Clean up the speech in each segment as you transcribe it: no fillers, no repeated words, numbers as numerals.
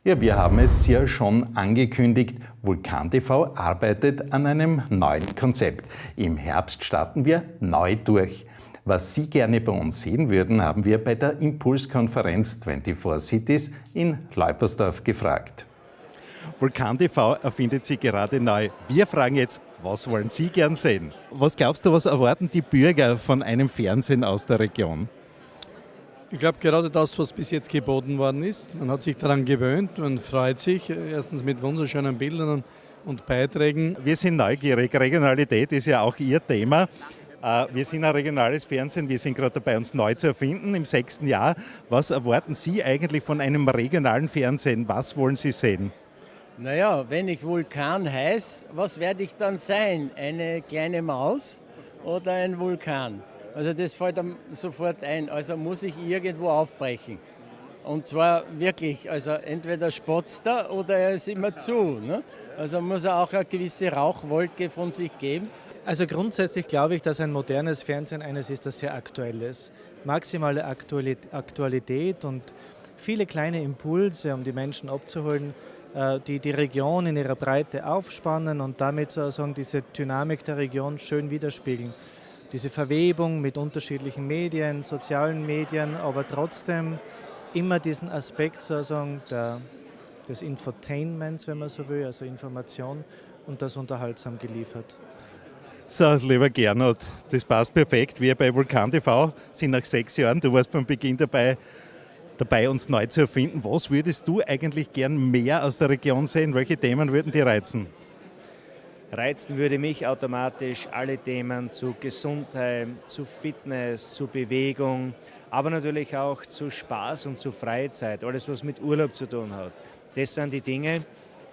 Ja, wir haben es ja schon angekündigt. Vulkan TV arbeitet an einem neuen Konzept. Im Herbst starten wir neu durch. Was Sie gerne bei uns sehen würden, haben wir bei der Impulskonferenz 24 Cities in Leupersdorf gefragt. Vulkan TV erfindet sich gerade neu. Wir fragen jetzt, was wollen Sie gern sehen? Was glaubst du, was erwarten die Bürger von einem Fernsehen aus der Region? Ich glaube, gerade das, was bis jetzt geboten worden ist, man hat sich daran gewöhnt, man freut sich, erstens mit wunderschönen Bildern und Beiträgen. Wir sind neugierig, Regionalität ist ja auch Ihr Thema. Wir sind ein regionales Fernsehen, wir sind gerade dabei, uns neu zu erfinden im 6. Jahr. Was erwarten Sie eigentlich von einem regionalen Fernsehen? Was wollen Sie sehen? Naja, wenn ich Vulkan heiße, was werde ich dann sein? Eine kleine Maus oder ein Vulkan? Also das fällt einem sofort ein. Also muss ich irgendwo aufbrechen. Und zwar wirklich, also entweder spotzt er oder er ist immer zu. Ne? Also muss er auch eine gewisse Rauchwolke von sich geben. Also grundsätzlich glaube ich, dass ein modernes Fernsehen eines ist, das sehr aktuell ist. Maximale Aktualität und viele kleine Impulse, um die Menschen abzuholen, die die Region in ihrer Breite aufspannen und damit sozusagen diese Dynamik der Region schön widerspiegeln. Diese Verwebung mit unterschiedlichen Medien, sozialen Medien, aber trotzdem immer diesen Aspekt sozusagen des Infotainments, wenn man so will, also Information und das unterhaltsam geliefert. So, lieber Gernot, das passt perfekt. Wir bei Vulkan TV sind nach 6 Jahren, du warst beim Beginn dabei, uns neu zu erfinden. Was würdest du eigentlich gern mehr aus der Region sehen? Welche Themen würden dir reizen? Reizen würde mich automatisch alle Themen zu Gesundheit, zu Fitness, zu Bewegung, aber natürlich auch zu Spaß und zu Freizeit, alles was mit Urlaub zu tun hat. Das sind die Dinge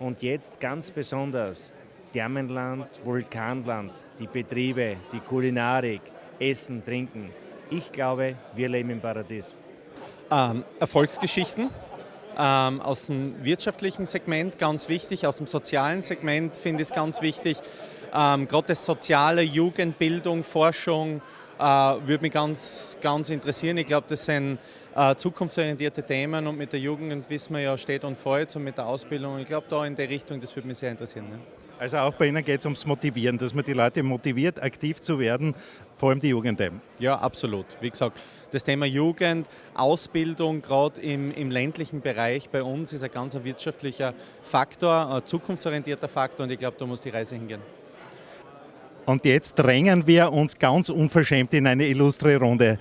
und jetzt ganz besonders Thermenland, Vulkanland, die Betriebe, die Kulinarik, Essen, Trinken. Ich glaube, wir leben im Paradies. Erfolgsgeschichten. Aus dem wirtschaftlichen Segment ganz wichtig, aus dem sozialen Segment finde ich es ganz wichtig. Gerade das soziale, Jugendbildung, Forschung würde mich ganz interessieren. Ich glaube, das sind zukunftsorientierte Themen und mit der Jugend wissen wir ja, steht und fällt und mit der Ausbildung. Ich glaube, da in der Richtung, das würde mich sehr interessieren. Ne? Also auch bei Ihnen geht es ums Motivieren, dass man die Leute motiviert, aktiv zu werden, vor allem die Jugend eben. Ja, absolut. Wie gesagt, das Thema Jugend, Ausbildung, gerade im ländlichen Bereich bei uns ist ein ganz wirtschaftlicher Faktor, ein zukunftsorientierter Faktor und ich glaube, da muss die Reise hingehen. Und jetzt drängen wir uns ganz unverschämt in eine illustre Runde.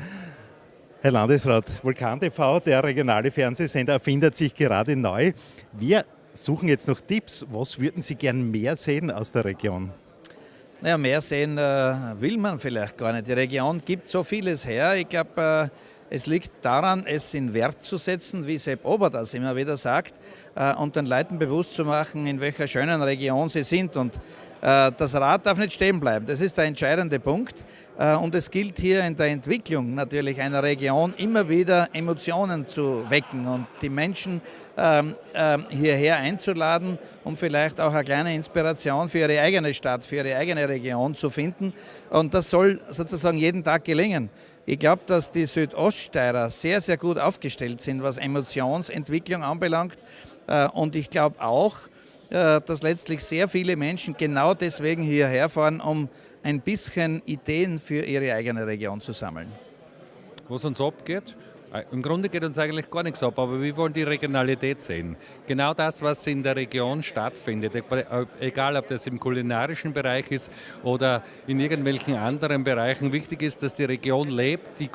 Herr Landesrat, Vulkan TV, der regionale Fernsehsender, erfindet sich gerade neu. Wir suchen jetzt noch Tipps. Was würden Sie gern mehr sehen aus der Region? Naja, mehr sehen will man vielleicht gar nicht. Die Region gibt so vieles her. Ich glaube, es liegt daran, es in Wert zu setzen, wie Sepp Ober das immer wieder sagt, und den Leuten bewusst zu machen, in welcher schönen Region sie sind. Und das Rad darf nicht stehen bleiben. Das ist der entscheidende Punkt. Und es gilt hier in der Entwicklung natürlich einer Region immer wieder Emotionen zu wecken und die Menschen hierher einzuladen, um vielleicht auch eine kleine Inspiration für ihre eigene Stadt, für ihre eigene Region zu finden. Und das soll sozusagen jeden Tag gelingen. Ich glaube, dass die Südoststeirer sehr, sehr gut aufgestellt sind, was Emotionsentwicklung anbelangt. Und ich glaube auch, dass letztlich sehr viele Menschen genau deswegen hierher fahren, um ein bisschen Ideen für ihre eigene Region zu sammeln. Was uns abgeht? Im Grunde geht uns eigentlich gar nichts ab, aber wir wollen die Regionalität sehen. Genau das, was in der Region stattfindet, egal ob das im kulinarischen Bereich ist oder in irgendwelchen anderen Bereichen. Wichtig ist, dass die Region lebt, die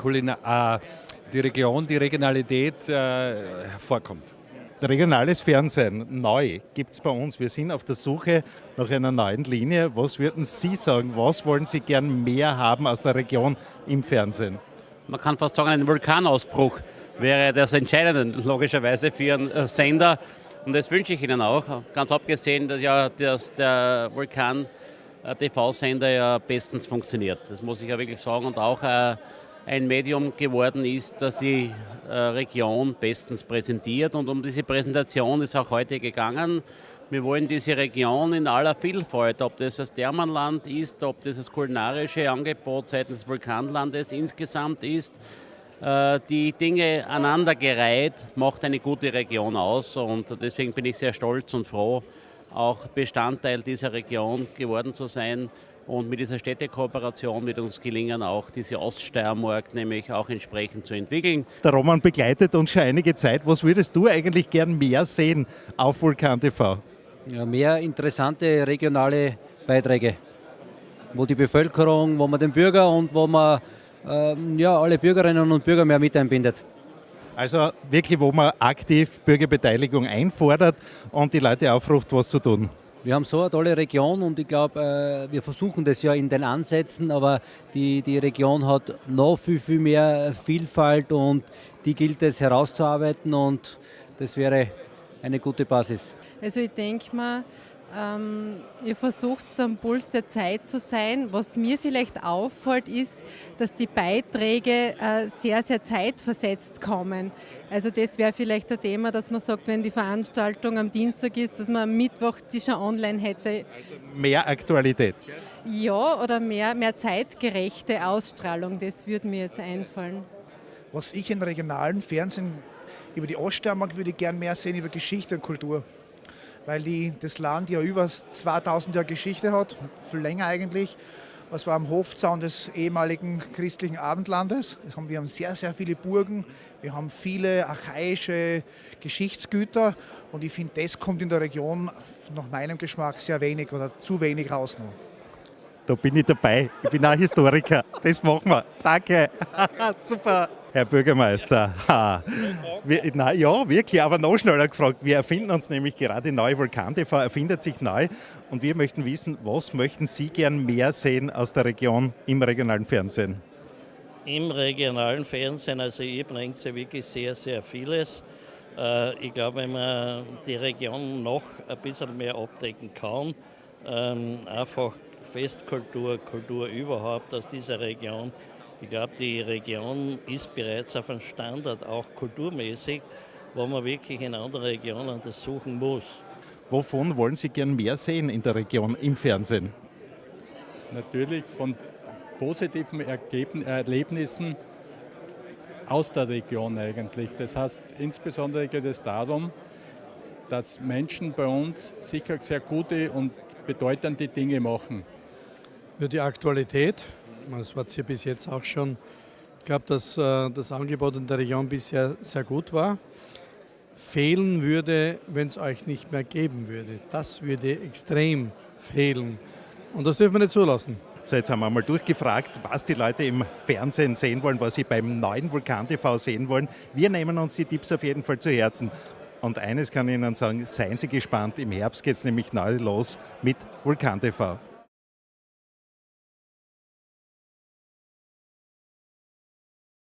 Regionalität hervorkommt. Regionales Fernsehen, neu, gibt es bei uns. Wir sind auf der Suche nach einer neuen Linie. Was würden Sie sagen? Was wollen Sie gern mehr haben aus der Region im Fernsehen? Man kann fast sagen, ein Vulkanausbruch wäre das Entscheidende, logischerweise für Ihren Sender. Und das wünsche ich Ihnen auch. Ganz abgesehen, dass der Vulkan TV-Sender ja bestens funktioniert. Das muss ich ja wirklich sagen. Und auch ein Medium geworden ist, das die Region bestens präsentiert. Und um diese Präsentation ist auch heute gegangen. Wir wollen diese Region in aller Vielfalt, ob das das Thermenland ist, ob das das kulinarische Angebot seitens des Vulkanlandes insgesamt ist, die Dinge aneinandergereiht, macht eine gute Region aus und deswegen bin ich sehr stolz und froh, auch Bestandteil dieser Region geworden zu sein. Und mit dieser Städtekooperation wird uns gelingen, auch diese Oststeiermark nämlich auch entsprechend zu entwickeln. Der Roman begleitet uns schon einige Zeit. Was würdest du eigentlich gern mehr sehen auf Vulkan TV? Ja, mehr interessante regionale Beiträge, wo die Bevölkerung, wo man den Bürger und wo man alle Bürgerinnen und Bürger mehr mit einbindet. Also wirklich, wo man aktiv Bürgerbeteiligung einfordert und die Leute aufruft, was zu tun. Wir haben so eine tolle Region und ich glaube, wir versuchen das ja in den Ansätzen, aber die Region hat noch viel mehr Vielfalt und die gilt es herauszuarbeiten und das wäre eine gute Basis. Also ich denke mal, ihr versucht am Puls der Zeit zu sein. Was mir vielleicht auffällt, ist, dass die Beiträge sehr, sehr zeitversetzt kommen. Also das wäre vielleicht ein Thema, dass man sagt, wenn die Veranstaltung am Dienstag ist, dass man am Mittwoch die schon online hätte. Also mehr Aktualität. Ja, oder mehr zeitgerechte Ausstrahlung, das würde mir jetzt einfallen. Was ich im regionalen Fernsehen über die Oststeiermark würde ich gerne mehr sehen, über Geschichte und Kultur. Weil das Land ja über 2000 Jahre Geschichte hat, viel länger eigentlich. Was war am Hofzaun des ehemaligen christlichen Abendlandes. Wir haben sehr, sehr viele Burgen, wir haben viele archaische Geschichtsgüter und ich finde, das kommt in der Region nach meinem Geschmack sehr wenig oder zu wenig raus noch. Da bin ich dabei. Ich bin auch Historiker. Das machen wir. Danke. Super. Herr Bürgermeister. Ja, wirklich, aber noch schneller gefragt. Wir erfinden uns nämlich gerade neu. Vulkan TV erfindet sich neu. Und wir möchten wissen, was möchten Sie gern mehr sehen aus der Region im regionalen Fernsehen? Im regionalen Fernsehen, also ihr bringt ja wirklich sehr, sehr vieles. Ich glaube, wenn man die Region noch ein bisschen mehr abdecken kann, einfach Festkultur, Kultur überhaupt aus dieser Region. Ich glaube, die Region ist bereits auf einem Standard, auch kulturmäßig, wo man wirklich in anderen Regionen das suchen muss. Wovon wollen Sie gern mehr sehen in der Region im Fernsehen? Natürlich von positiven Erlebnissen aus der Region eigentlich. Das heißt, insbesondere geht es darum, dass Menschen bei uns sicher sehr gute und bedeutende Dinge machen. Ja, die Aktualität, das war es ja bis jetzt auch schon. Ich glaube, dass das Angebot in der Region bisher sehr gut war. Fehlen würde, wenn es euch nicht mehr geben würde. Das würde extrem fehlen. Und das dürfen wir nicht zulassen. So, jetzt haben wir mal durchgefragt, was die Leute im Fernsehen sehen wollen, was sie beim neuen Vulkan TV sehen wollen. Wir nehmen uns die Tipps auf jeden Fall zu Herzen. Und eines kann ich Ihnen sagen, seien Sie gespannt, im Herbst geht es nämlich neu los mit Vulkan TV.